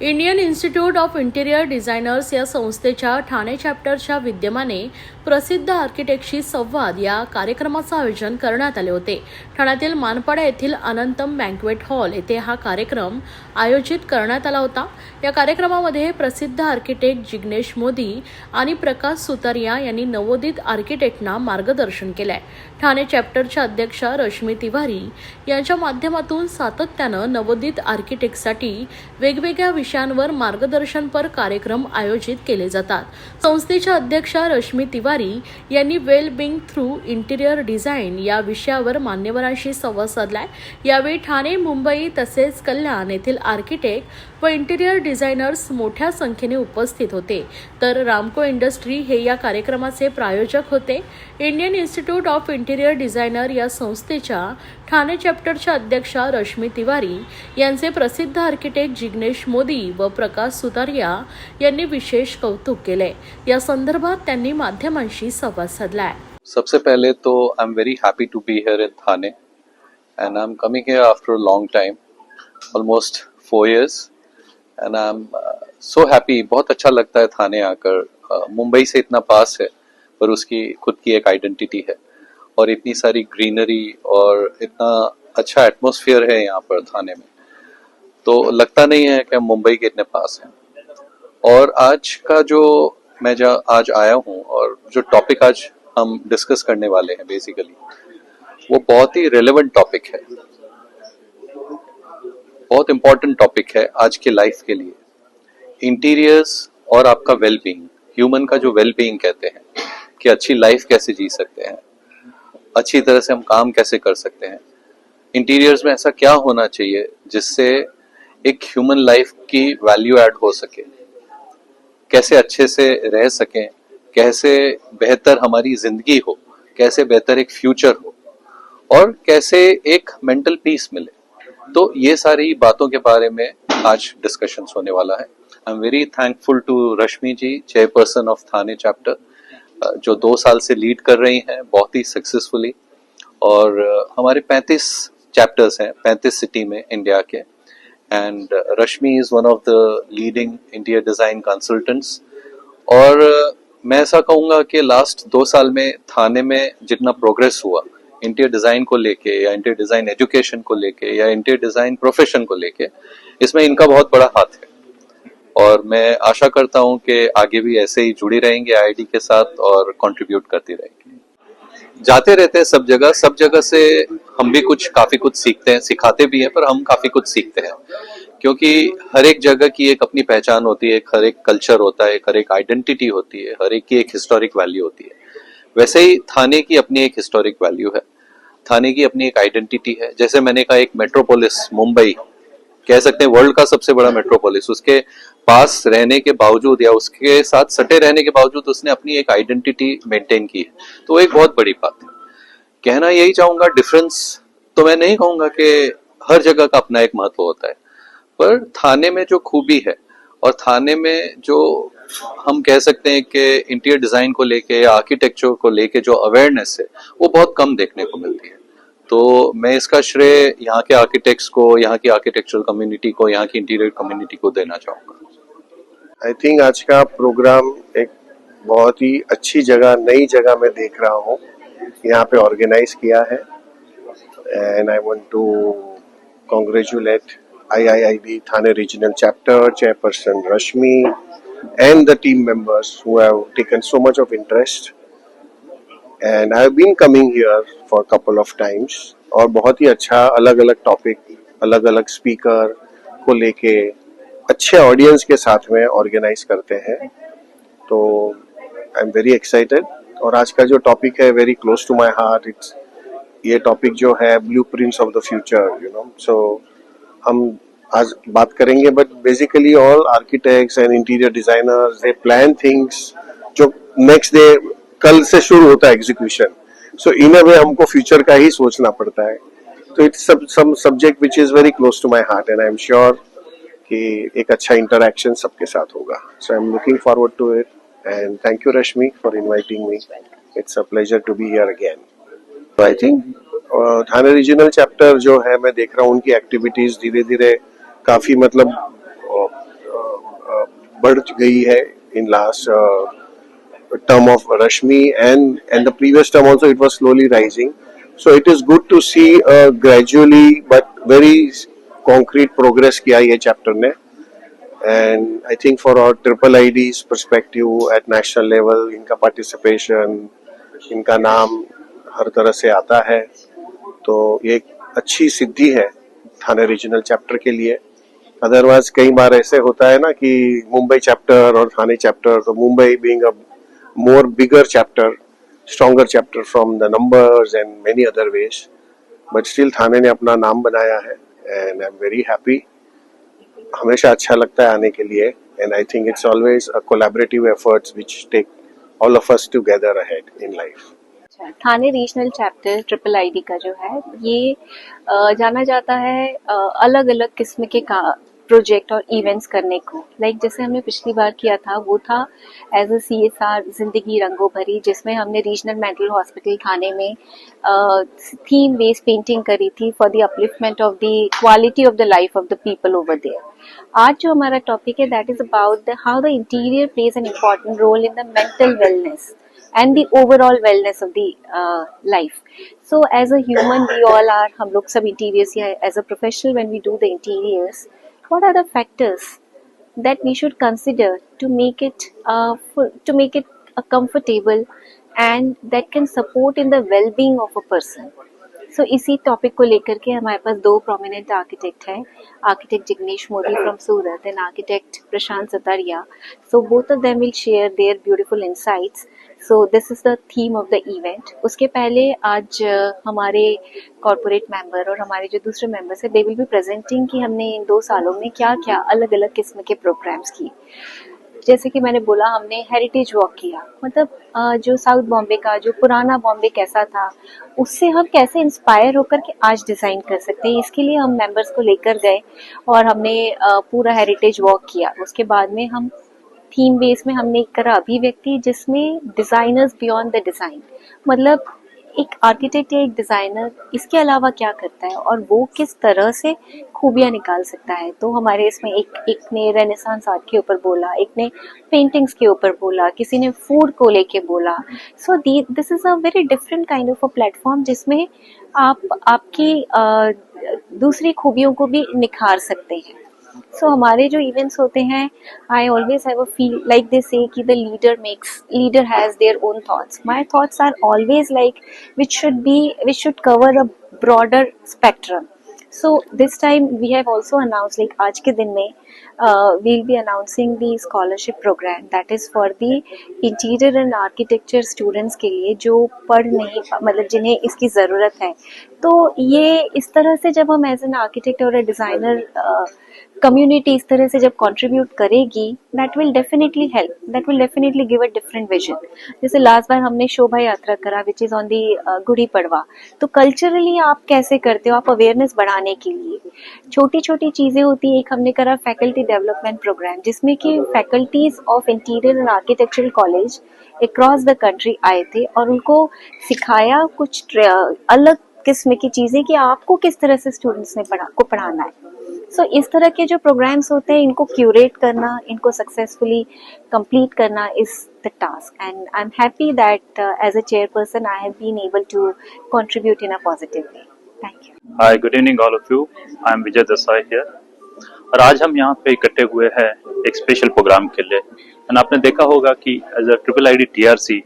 Indian institute of interior designers या संस्थेच्या ठाणे चॅप्टरच्या विद्यमाने प्रसिद्ध आर्किटेक्टशी संवाद या कार्यक्रमाचं आयोजन करण्यात आले होते. ठाण्यातील मानपाडा येथील अनंतम बँक्वेट हॉल येथे हा कार्यक्रम आयोजित करण्यात आला होता. या कार्यक्रमामध्ये प्रसिद्ध आर्किटेक्ट जिग्नेश मोदी आणि प्रकाश सुतारिया यांनी नवोदित आर्किटेक्टना मार्गदर्शन केले. ठाणे चॅप्टरच्या अध्यक्षा रश्मी तिवारी यांच्या माध्यमातून सातत्यानं नवोदित आर्किटेक्टसाठी वेगवेगळ्या विषयांवर मार्गदर्शनपर कार्यक्रम आयोजित केले जातात. संस्थेच्या अध्यक्षा रश्मी तिवारी यांनी well being through interior design या विषयावर मान्यवरांशी संवाद साधलाय. यावेळी ठाणे, मुंबई तसेच कल्याण येथील आर्किटेक्ट व इंटिरियर डिझायनर्स मोठ्या संख्येने उपस्थित होते. तर रामको इंडस्ट्री हे या कार्यक्रमाचे प्रायोजक होते. Indian institute of interior designer या संस्थेच्या ठाणे चॅप्टरच्या अध्यक्षा रश्मी तिवारी यांचे प्रसिद्ध आर्किटेक्ट जिग्नेश मोदी व प्रकाश सुतारिया यांनी विशेष कौतुक केले. या संदर्भात त्यांनी माध्यमांशी संवाद साधलाय. सबसे पहले तो I am very happy to be here in Thane and I am coming here after a long time, almost 4 years, and I am so happy. बहुत अच्छा लगता है थाने आकर. मुंबई से इतना पास है पर उसकी खुद की एक आइडेंटिटी है और इतनी सारी ग्रीनरी और इतना अच्छा एटमॉस्फेयर है यहाँ पर थाने में, तो लगता नहीं है कि हम मुंबई के इतने पास हैं. और आज का जो मैं आज आया हूँ और जो टॉपिक आज हम डिस्कस करने वाले हैं बेसिकली वो बहुत ही रेलेवेंट टॉपिक है, बहुत इंपॉर्टेंट टॉपिक है आज के लाइफ के लिए. इंटीरियर्स और आपका वेलबींग, ह्यूमन का जो वेलबींग कहते हैं कि अच्छी लाइफ कैसे जी सकते हैं, अच्छी तरह से हम काम कैसे कर सकते हैं, इंटीरियर्स में ऐसा क्या होना चाहिए जिससे एक ह्यूमन लाइफ की वैल्यू ऐड हो सके, कैसे अच्छे से रह सकें, कैसे बेहतर हमारी जिंदगी हो, कैसे बेहतर एक फ्यूचर हो और कैसे एक मेंटल पीस मिले. तो ये सारी बातों के बारे में आज डिस्कशन होने वाला है. I am very thankful to Rashmi ji, chairperson of Thane chapter, जो 2 साल से लीड कर रही हैं बहुत ही सक्सेसफुली. और हमारे 35 चैप्टर्स हैं 35 सिटी में इंडिया के, and Rashmi is one of the leading interior design consultants. और मैं ऐसा कहूँगा कि लास्ट 2 साल में थाने में जितना प्रोग्रेस हुआ इंटीरियर डिजाइन को लेके या इंटीरियर डिजाइन एजुकेशन को लेके या इंटीरियर डिजाइन प्रोफेशन को लेके, इसमें इनका बहुत बड़ा हाथ है. और मैं आशा करता हूं कि आगे भी ऐसे ही जुड़ी रहेंगे आईआईटी के साथ और कंट्रीब्यूट करती रहेंगी. जाते रहते हैं सब जगह से हम भी काफी कुछ सीखते हैं, सिखाते भी हैं, पर हम काफी कुछ सीखते हैं क्योंकि हर एक जगह की एक अपनी पहचान होती है, हर एक कल्चर होता है, हर एक आइडेंटिटी होती है, हर एक की एक हिस्टोरिक वैल्यू होती है. वैसे ही थाने की अपनी एक हिस्टोरिक वैल्यू है, थाने की अपनी एक आइडेंटिटी है. जैसे मैंने कहा, एक मेट्रोपोलिस मुंबई कह सकते हैं वर्ल्ड का सबसे बड़ा मेट्रोपोलिस, उसके पास रहने के बावजूद या उसके साथ सटे रहने के बावजूद उसने अपनी एक आइडेंटिटी मेंटेन की है, तो एक बहुत बड़ी बात है. कहना यही चाहूंगा, डिफरेंस तो मैं नहीं कहूंगा कि हर जगह का अपना एक महत्व होता है, पर थाने में जो खूबी है और थाने में जो हम कह सकते हैं कि इंटीरियर डिजाइन को लेके या आर्किटेक्चर को लेके जो अवेयरनेस है वो बहुत कम देखने को मिलती है. तो मैं इसका श्रेय यहाँ के आर्किटेक्ट्स को, यहाँ की आर्किटेक्चरल कम्युनिटी को, यहाँ की इंटीरियर कम्युनिटी को देना चाहूंगा. आई थिंक आज का प्रोग्राम एक बहुत ही अच्छी जगह, नई जगह में देख रहा हूँ यहाँ पे ऑर्गेनाइज किया है. And I want to congratulate IIID Thane Regional Chapter Chairperson Rashmi and the team members who have taken so much of interest. And I have been coming here for a couple of times और बहुत ही अच्छा अलग अलग topic, अलग अलग speaker को लेके अच्छे ऑडियंस के साथ में ऑर्गेनाइज करते हैं. तो आई एम वेरी एक्साइटेड. और आज का जो टॉपिक है very close to my heart. It's ये टॉपिक जो है blueprints of the future, you know. So हम आज बात करेंगे, but basically all architects and interior designers they plan things जो नेक्स्ट डे, कल से शुरू होता है एग्जीक्यूशन. सो इन अ वे हमको फ्यूचर का ही सोचना पड़ता है. तो it's some subject which is very close to my heart and I am sure कि एक अच्छा इंटरेक्शन सबके साथ होगा. So I am looking forward to it and thank you Rashmi for inviting me. It's a pleasure to be here again. तो I think Thane regional chapter जो है, मैं देख रहा हूँ उनकी एक्टिविटीज धीरे धीरे काफी मतलब बढ़ गई है in last term of Rashmi, and the previous term also it was slowly rising. So it is good to see gradually but very concrete progress किया ये chapter ने. And I think for our triple ID's perspective at national level, इनका participation, इनका नाम हर तरह से आता है, तो ये एक अच्छी सिद्धि है थाने रीजनल चैप्टर के लिए. अदरवाइज कई बार ऐसे होता है ना कि मुंबई चैप्टर और थाने चैप्टर, तो Mumbai being a more bigger chapter, stronger chapter from the numbers and many other ways, but still थाने ने अपना नाम बनाया है and I'm very happy. हमेशा अच्छा लगता है आने के लिए, and I think it's always a collaborative efforts which take all of us together ahead in life. Thane regional chapter triple ID का जो है ये जाना जाता है अलग अलग किस्म के प्रोजेक्ट और इवेंट्स करने को. लाइक जैसे हमने पिछली बार किया था वो था एज अ CSR जिंदगी रंगों भरी, जिसमें हमने रीजनल मेंटल हॉस्पिटल थाने में थीम बेस्ड पेंटिंग करी थी for the upliftment of the quality of the life of the people over there. आज जो हमारा टॉपिक है that is about how the interior plays an important role in the mental wellness and the overall wellness of the life. So as a human we all are, हम लोग सब interiors या as a professional when we do the interiors, what are the factors that we should consider to make it comfortable and that can support in the well-being of a person. So इसी topic को लेकर के हमारे पास दो prominent architect हैं, architect Jignesh Modi from Surat and architect Prashant Satariya. So both of them will share their beautiful insights. So this is the theme of the event. उसके पहले आज हमारे कॉर्पोरेट मेंबर और हमारे जो दूसरे मेंबर्स हैं दे विल बी प्रेजेंटिंग कि हमने इन 2 सालों में क्या क्या अलग अलग किस्म के प्रोग्राम्स किए. जैसे कि मैंने बोला हमने हेरिटेज वॉक किया, मतलब जो साउथ बॉम्बे का जो पुराना बॉम्बे कैसा था उससे हम कैसे इंस्पायर होकर के आज डिज़ाइन कर सकते हैं, इसके लिए हम मेंबर्स को लेकर गए और हमने पूरा हेरिटेज वॉक किया. उसके बाद में हम थीम बेस में हमने करा अभिव्यक्ति, जिसमें डिज़ाइनर्स बियॉन्ड द डिज़ाइन, मतलब एक आर्किटेक्ट या एक डिज़ाइनर इसके अलावा क्या करता है और वो किस तरह से खूबियाँ निकाल सकता है. तो हमारे इसमें एक ने रेनेसांस आर्ट के ऊपर बोला, एक ने पेंटिंग्स के ऊपर बोला, किसी ने फूड को लेके बोला. So this is a very different kind of a platform जिसमें आप आपकी दूसरी खूबियों को भी निखार सकते हैं. सो हमारे जो इवेंट्स होते हैं, I always have a feel like they say कि the leader has their own thoughts. My thoughts are always like which should cover a broader spectrum. So this time we have also announced, like आज के दिन में we'll be announcing the scholarship program that is for the interior and architecture students के लिए जो पढ़ नहीं मतलब जिन्हें इसकी ज़रूरत है. तो ये इस तरह से जब हम एज एन आर्किटेक्ट और डिज़ाइनर कम्युनिटी इस तरह से जब कंट्रीब्यूट करेगी, that will definitely help, that will definitely give a different vision. जैसे लास्ट बार हमने शोभा यात्रा करा which is on the Gudi Padwa. तो कल्चरली आप कैसे करते हो, आप अवेयरनेस बढ़ाने के लिए छोटी छोटी चीज़ें होती है. एक हमने करा फैकल्टी डेवलपमेंट प्रोग्राम जिसमें कि faculties of interior and architectural college across the country आए थे और उनको सिखाया कुछ अलग किस्म की चीज़ें कि आपको किस तरह से स्टूडेंट्स ने पढ़ाना है. सो इस तरह के जो प्रोग्राम्स होते हैं इनको क्यूरेट करना, इनको सक्सेसफुली कंप्लीट करना is the task. And I am happy that as a chairperson I have been able to contribute in a positive way. Thank you. Hi, good evening all of you. I am Vijay Desai here. और आज हम यहाँ पे इकट्ठे हुए हैं एक special programme के लिए. एंड आपने देखा होगा कि as a triple ID TRC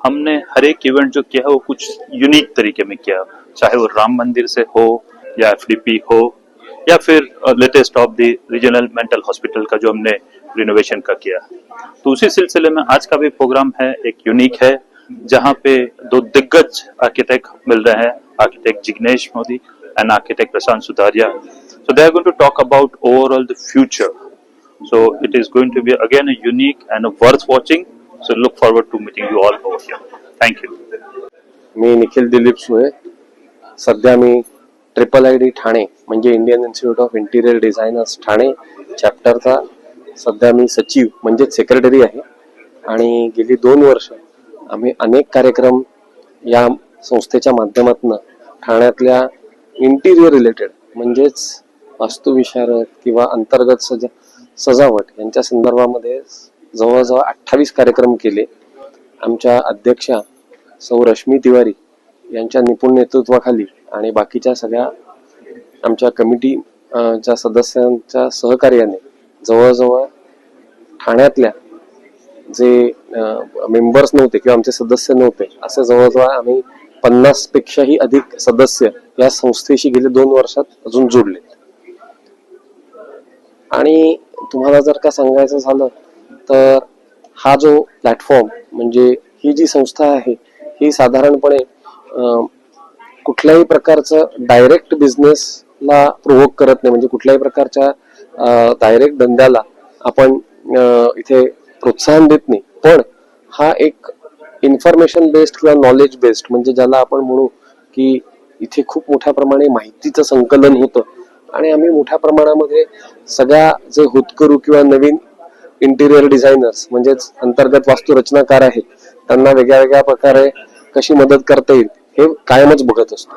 हमने हर एक इवेंट जो किया है वो कुछ यूनिक तरीके में किया, चाहे वो राम मंदिर से हो या FDP हो या फिर latest of the regional mental hospital का जो हमने रिनोवेशन का किया. तो उसी सिलसिले में आज का भी प्रोग्राम है एक यूनिक है, जहाँ पे 2 दिग्गज आर्किटेक्ट मिल रहे हैं, architect Jignesh Modi and architect Prashant Sutaria. So they are going to talk about overall the future. So it is going to be again a unique and a worth watching. So look forward to meeting you all over here. Thank you. मी निखिल दिलीप सुळे. सध्या मी triple ID Thane म्हणजे Indian institute of interior designers Thane चॅप्टरचा सध्या मी सचिव म्हणजेच secretary आहे. आणि गेली 2 वर्ष आम्ही अनेक कार्यक्रम या संस्थेच्या माध्यमातून ठाण्यातल्या इंटिरियर रिलेटेड म्हणजेच वास्तुविशारद किंवा अंतर्गत सजावट यांच्या संदर्भामध्ये जवळजवळ 28 कार्यक्रम केले. आमच्या अध्यक्षा सौ रश्मी तिवारी यांच्या निपुण नेतृत्वाखाली आणि बाकीच्या सगळ्या आमच्या कमिटी च्या सदस्यांच्या सहकार्याने जवळजवळ ठाण्यातल्या जे मेंबर्स नव्हते किंवा आमचे सदस्य नव्हते असे जवळजवळ आम्ही 50 पेक्षाही अधिक सदस्य या संस्थेशी गेले 2 वर्षात अजून जोडले. आणि तुम्हाला जर का सांगायचं झालं तर हा जो प्लॅटफॉर्म म्हणजे ही जी संस्था आहे ही साधारणपणे कुठल्याही प्रकारचं डायरेक्ट बिझनेसला प्रोव्होक करत नाही, म्हणजे कुठल्याही प्रकारच्या डायरेक्ट धंद्याला आपण इथे प्रोत्साहन देत नाही. पण हा एक इन्फॉर्मेशन बेस्ड किंवा नॉलेज बेस्ड म्हणजे ज्याला आपण म्हणू की इथे खूप मोठ्या प्रमाणे माहितीचं संकलन होतं आणि आम्ही मोठ्या प्रमाणामध्ये सगळ्या जे होतकरू किंवा नवीन इंटिरियर डिझायनर्स म्हणजेच अंतर्गत वास्तुरचनाकार आहेत त्यांना वेगळ्या वेगळ्या प्रकारे कशी मदत करता येईल हे कायमच बघत असतो.